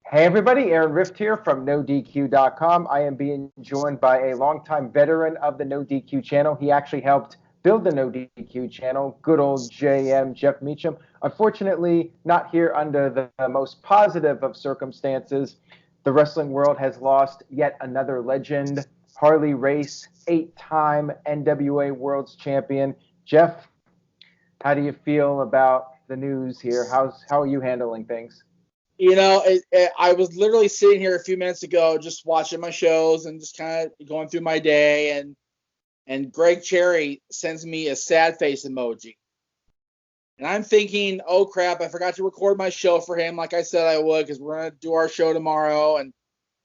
Hey everybody, Aaron Rift here from NoDQ.com. I am being joined by a longtime veteran of the NoDQ channel. He actually helped build the NoDQ channel, good old JM Jeff Meacham. Unfortunately, not here under the most positive of circumstances. The wrestling world has lost yet another legend, Harley Race, 8-time NWA World's Champion. Jeff, how do you feel about the news here? How are you handling things? I was literally sitting here a few minutes ago just watching my shows and just kind of going through my day, and Greg Cherry sends me a sad face emoji. And I'm thinking, oh crap, I forgot to record my show for him like I said I would, because we're going to do our show tomorrow. And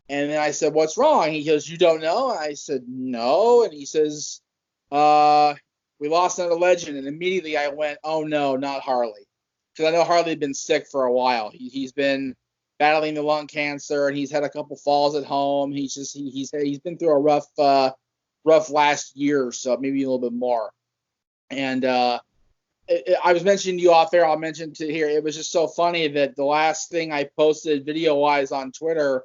then I said, what's wrong? He goes, you don't know? I said, no. And he says, we lost another legend. And immediately I went, oh no, not Harley. Because I know Harley had been sick for a while. He's been battling the lung cancer, and he's had a couple falls at home. He's been through a rough last year or so, maybe a little bit more. And I was mentioning to you off air. I'll mention to here. It was just so funny that the last thing I posted video wise on Twitter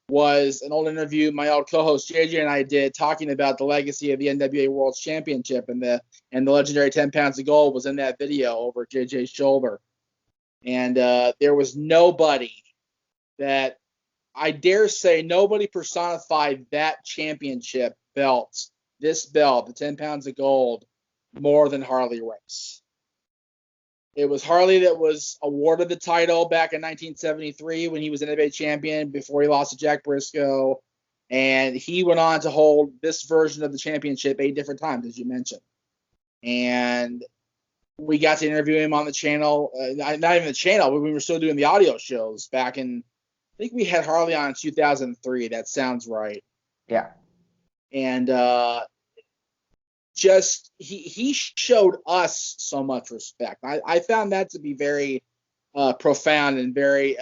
was an old interview my old co-host JJ and I did, talking about the legacy of the NWA World Championship, and the legendary 10 pounds of gold was in that video over JJ's shoulder. And there was nobody that, I dare say, nobody personified that championship belt, this belt, the 10 pounds of gold, more than Harley Race. It was Harley that was awarded the title back in 1973 when he was NWA champion before he lost to Jack Briscoe. And he went on to hold this version of the championship 8 different times, as you mentioned. And we got to interview him on the channel, not even the channel, but we were still doing the audio shows back in, I think we had Harley on in 2003. That sounds right. Yeah. And just he showed us so much respect. I found that to be very profound and very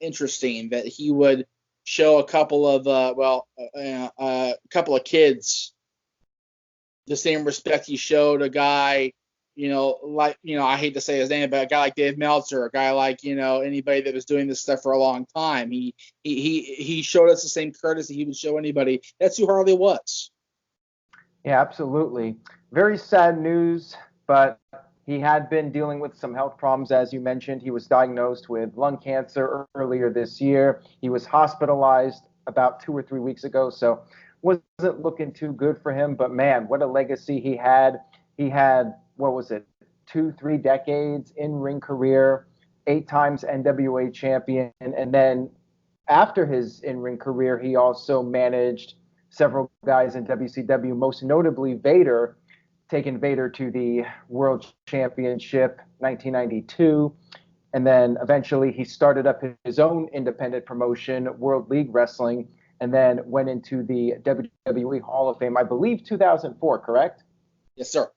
interesting, that he would show a couple of kids the same respect he showed a guy, I hate to say his name, but a guy like Dave Meltzer, a guy like, anybody that was doing this stuff for a long time. He showed us the same courtesy he would show anybody. That's who Harley was. Yeah, absolutely. Very sad news, but he had been dealing with some health problems, as you mentioned. He was diagnosed with lung cancer earlier this year. He was hospitalized about 2 or 3 weeks ago, so wasn't looking too good for him. But man, what a legacy he had. He had, what was it, 2-3 decades in-ring career, 8 times NWA champion, and then after his in-ring career, he also managed several guys in WCW, most notably Vader, taking Vader to the World Championship 1992. And then eventually he started up his own independent promotion, World League Wrestling, and then went into the WWE Hall of Fame, I believe 2004, correct? Yes, sir.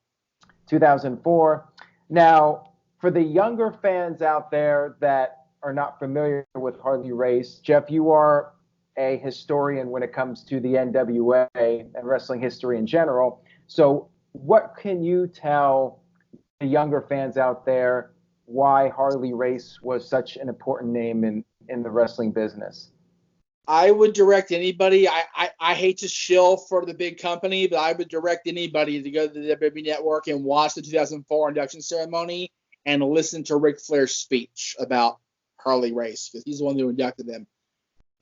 2004. Now, for the younger fans out there that are not familiar with Harley Race, Jeff, you are a historian when it comes to the NWA and wrestling history in general. So what can you tell the younger fans out there why Harley Race was such an important name in the wrestling business? I would direct anybody. I hate to shill for the big company, but I would direct anybody to go to the WWE Network and watch the 2004 induction ceremony and listen to Ric Flair's speech about Harley Race, because he's the one who inducted him.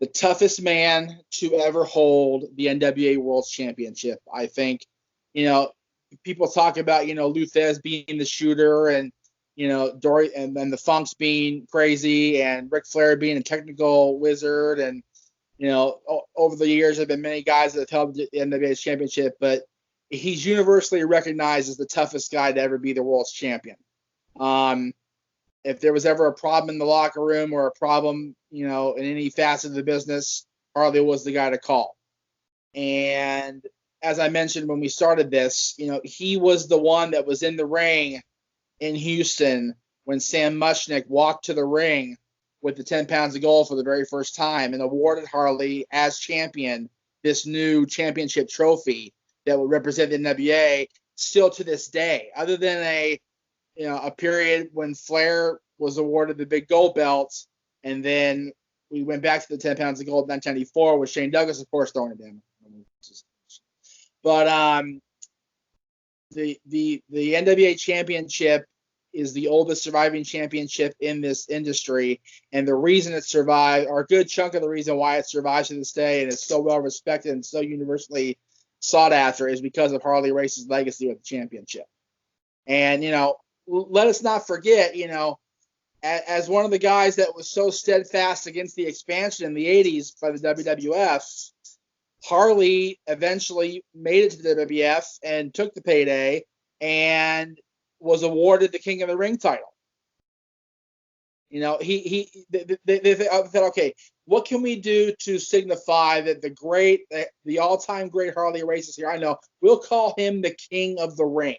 The toughest man to ever hold the NWA World Championship. I think, people talk about, Lou Thesz being the shooter, and, Dory and the Funks being crazy, and Ric Flair being a technical wizard. And, over the years, there have been many guys that have held the NWA championship, but he's universally recognized as the toughest guy to ever be the world's champion. If there was ever a problem in the locker room or a problem, in any facet of the business, Harley was the guy to call. And as I mentioned when we started this, he was the one that was in the ring in Houston when Sam Muchnick walked to the ring with the 10 pounds of gold for the very first time and awarded Harley as champion this new championship trophy that would represent the NWA still to this day. Other than a period when Flair was awarded the big gold belt, and then we went back to the 10 pounds of gold in 1994 with Shane Douglas, of course, throwing it down. But the NWA championship is the oldest surviving championship in this industry, and the reason it survived, or a good chunk of the reason why it survives to this day and is so well respected and so universally sought after, is because of Harley Race's legacy with the championship. And let us not forget, as one of the guys that was so steadfast against the expansion in the 80s by the WWF, Harley eventually made it to the WWF and took the payday and was awarded the King of the Ring title. They said, okay, what can we do to signify that the all-time great Harley Races here? I know, we'll call him the King of the Ring.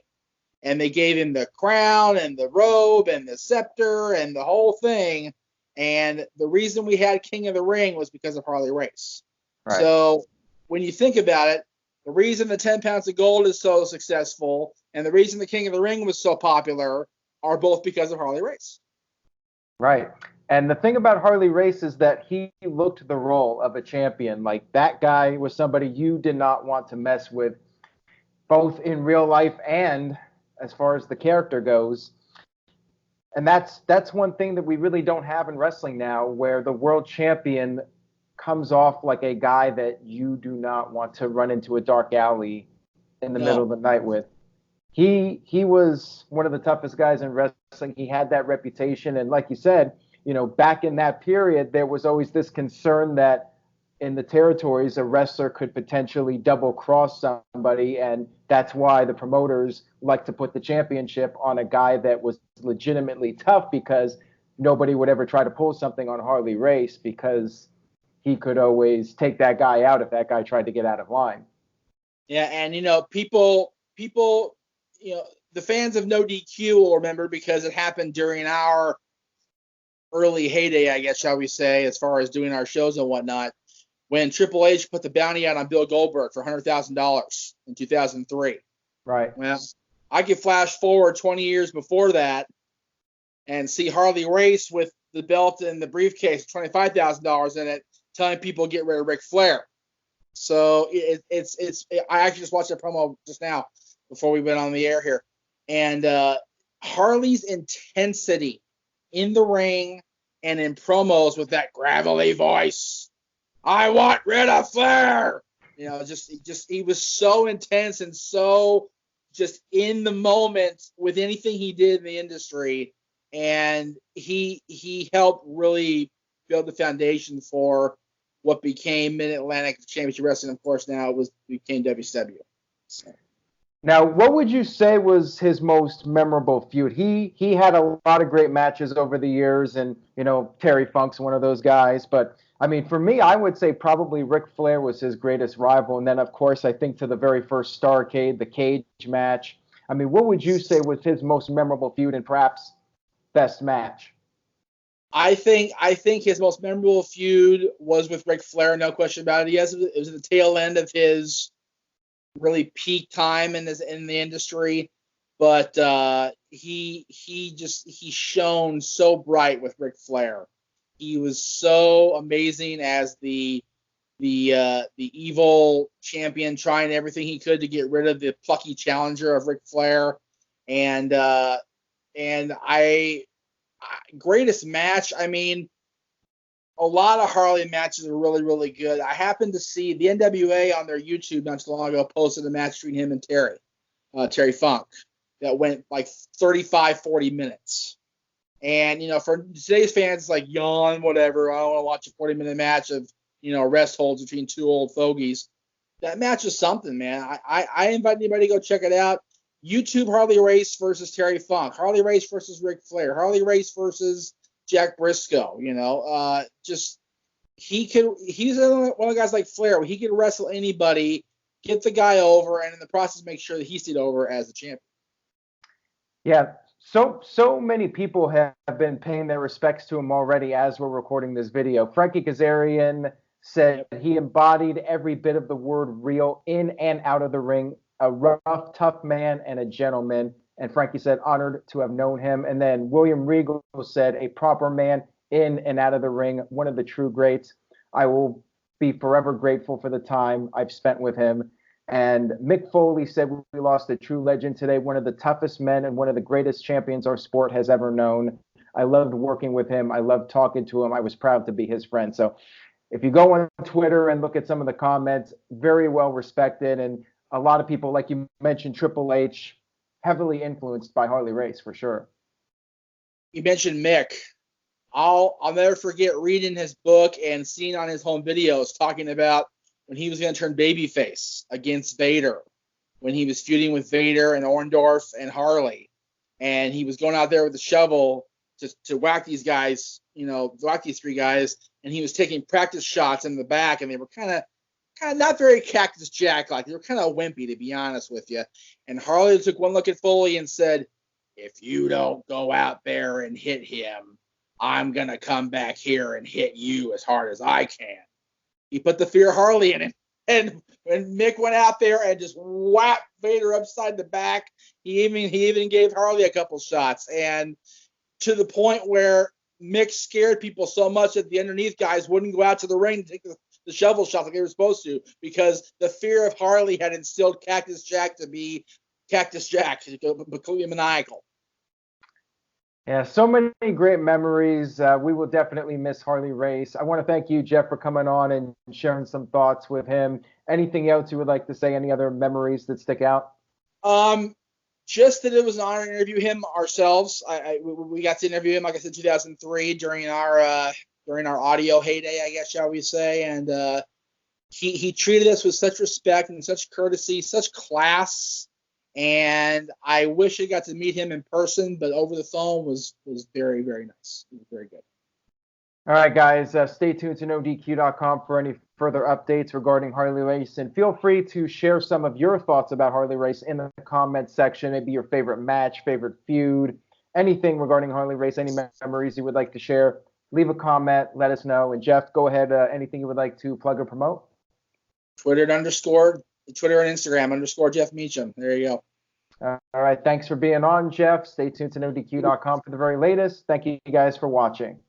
And they gave him the crown and the robe and the scepter and the whole thing. And the reason we had King of the Ring was because of Harley Race. Right. So when you think about it, the reason the 10 pounds of gold is so successful and the reason the King of the Ring was so popular are both because of Harley Race. Right. And the thing about Harley Race is that he looked the role of a champion. Like, that guy was somebody you did not want to mess with, both in real life and as far as the character goes. And that's one thing that we really don't have in wrestling now, where the world champion comes off like a guy that you do not want to run into a dark alley in the middle of the night with. He was one of the toughest guys in wrestling. He had that reputation. And like you said, back in that period, there was always this concern that in the territories, a wrestler could potentially double cross somebody. And that's why the promoters like to put the championship on a guy that was legitimately tough, because nobody would ever try to pull something on Harley Race, because he could always take that guy out if that guy tried to get out of line. Yeah. And, people, the fans of No DQ will remember, because it happened during our early heyday, I guess, shall we say, as far as doing our shows and whatnot, when Triple H put the bounty out on Bill Goldberg for $100,000 in 2003. Right. Well, I could flash forward 20 years before that and see Harley Race with the belt and the briefcase, $25,000 in it, telling people get rid of Ric Flair. So it's I actually just watched that promo just now before we went on the air here. And Harley's intensity in the ring and in promos with that gravelly voice, I want rid of Flair. He was so intense and so just in the moment with anything he did in the industry. And he helped really build the foundation for what became Mid-Atlantic Championship Wrestling. Of course, now became WCW. So. Now, what would you say was his most memorable feud? He had a lot of great matches over the years, and Terry Funk's one of those guys. But I mean, for me, I would say probably Ric Flair was his greatest rival, and then of course I think to the very first Starrcade, the cage match. I mean, what would you say was his most memorable feud and perhaps best match? I think his most memorable feud was with Ric Flair, no question about it. Yes, it was at the tail end of his really peak time in the industry, but he shone so bright with Ric Flair. He was so amazing as the evil champion, trying everything he could to get rid of the plucky challenger of Ric Flair, and greatest match. I mean, a lot of Harley matches are really, really good. I happened to see the NWA on their YouTube not too long ago posted a match between him and Terry Funk, that went like 35, 40 minutes. And, for today's fans, it's like, yawn, whatever. I don't want to watch a 40-minute match of, rest holds between two old fogies. That match is something, man. I invite anybody to go check it out. YouTube Harley Race versus Terry Funk, Harley Race versus Ric Flair, Harley Race versus Jack Briscoe. He's one of the guys like Flair where he could wrestle anybody, get the guy over, and in the process make sure that he stayed over as the champion. Yeah, so many people have been paying their respects to him already as we're recording this video. Frankie Kazarian said he embodied every bit of the word real in and out of the ring. A rough, tough man and a gentleman. And Frankie said, honored to have known him. And then William Regal said, a proper man in and out of the ring, one of the true greats. I will be forever grateful for the time I've spent with him. And Mick Foley said we lost a true legend today, one of the toughest men and one of the greatest champions our sport has ever known. I loved working with him. I loved talking to him. I was proud to be his friend. So if you go on Twitter and look at some of the comments, very well respected. And a lot of people, like you mentioned, Triple H, heavily influenced by Harley Race for sure. You mentioned Mick. I'll never forget reading his book and seeing on his home videos talking about when he was going to turn babyface against Vader, when he was feuding with Vader and Orndorff and Harley, and he was going out there with a shovel to whack these guys, whack these three guys, and he was taking practice shots in the back, and they were kind of not very Cactus Jack like. They were kind of wimpy, to be honest with you. And Harley took one look at Foley and said, "If you don't go out there and hit him, I'm going to come back here and hit you as hard as I can." He put the fear of Harley in him. And when Mick went out there and just whacked Vader upside the back, he even gave Harley a couple shots. And to the point where Mick scared people so much that the underneath guys wouldn't go out to the ring to take the shovel shot like they were supposed to, because the fear of Harley had instilled Cactus Jack to be Cactus Jack, completely maniacal. Yeah, so many great memories. We will definitely miss Harley Race. I want to thank you, Jeff, for coming on and sharing some thoughts with him. Anything else you would like to say? Any other memories that stick out? Just that it was an honor to interview him ourselves. We got to interview him, like I said, 2003 during our audio heyday, I guess, shall we say. And he treated us with such respect and such courtesy, such class. And I wish I got to meet him in person, but over the phone was very, very nice. It was very good. All right, guys, stay tuned to NoDQ.com for any further updates regarding Harley Race. And feel free to share some of your thoughts about Harley Race in the comments section. Maybe your favorite match, favorite feud, anything regarding Harley Race, any memories you would like to share. Leave a comment, let us know. And Jeff, go ahead. Anything you would like to plug or promote? Twitter and Instagram _Jeff Meacham. There you go. All right. Thanks for being on, Jeff. Stay tuned to NoDQ.com for the very latest. Thank you guys for watching.